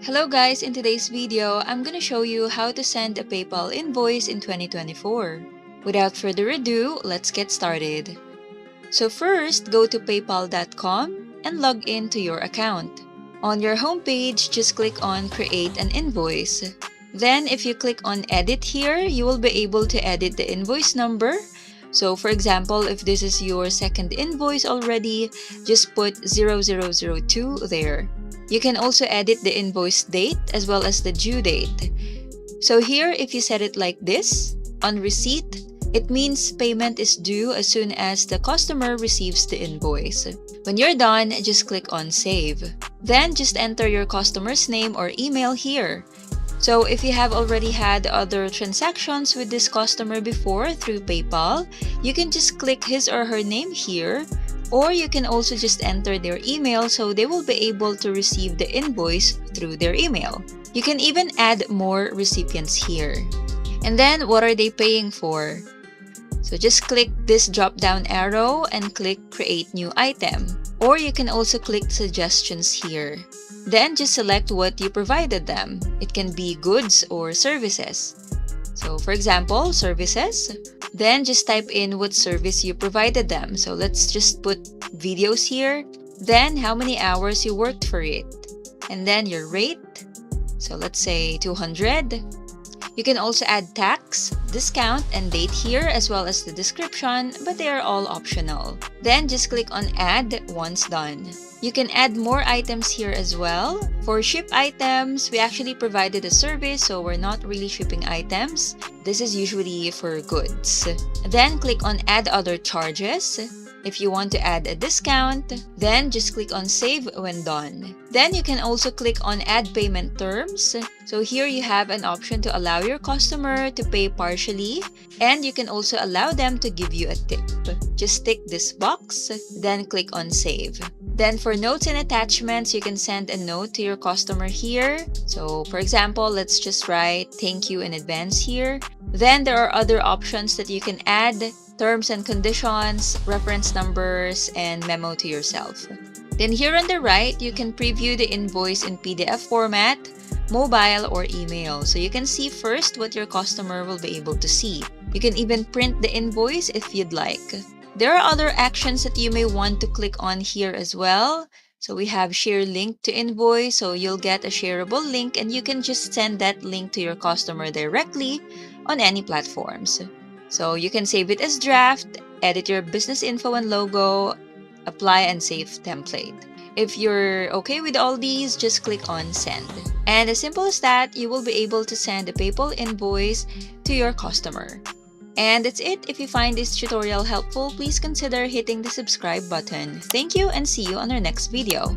Hello guys, in today's video, I'm gonna show you how to send a PayPal invoice in 2024. Without further ado, let's get started. So first, go to paypal.com and log in to your account. On your homepage, just click on Create an Invoice. Then if you click on Edit here, you will be able to edit the invoice number. So for example, if this is your second invoice already, just put 0002 there. You can also edit the invoice date as well as the due date. So here, if you set it like this, on receipt, it means payment is due as soon as the customer receives the invoice. When you're done, just click on Save. Then just enter your customer's name or email here. So if you have already had other transactions with this customer before through PayPal, you can just click his or her name here, or you can also just enter their email so they will be able to receive the invoice through their email. You can even add more recipients here. And then what are they paying for? So just click this drop-down arrow and click Create New Item. Or you can also click Suggestions here. Then just select what you provided them. It can be goods or services. So for example, services. Then just type in what service you provided them. So let's just put videos here. Then how many hours you worked for it. And then your rate. So let's say 200. You can also add tax, discount, and date here as well as the description, but they are all optional. Then just click on Add once done. You can add more items here as well. For ship items, we actually provided a service, so we're not really shipping items. This is usually for goods. Then click on Add Other Charges. If you want to add a discount, then just click on Save when done. Then you can also click on Add Payment Terms. So here you have an option to allow your customer to pay partially, and you can also allow them to give you a tip. Just tick this box, then click on Save. Then for notes and attachments, you can send a note to your customer here. So for example, let's just write thank you in advance here. Then there are other options that you can add, terms and conditions, reference numbers, and memo to yourself. Then here on the right, you can preview the invoice in PDF format, mobile, or email. So you can see first what your customer will be able to see. You can even print the invoice if you'd like. There are other actions that you may want to click on here as well. So we have share link to invoice, so you'll get a shareable link and you can just send that link to your customer directly on any platforms. So you can save it as draft, edit your business info and logo, apply and save template. If you're okay with all these, just click on Send. And as simple as that, you will be able to send a PayPal invoice to your customer. And that's it. If you find this tutorial helpful, please consider hitting the subscribe button. Thank you and see you on our next video.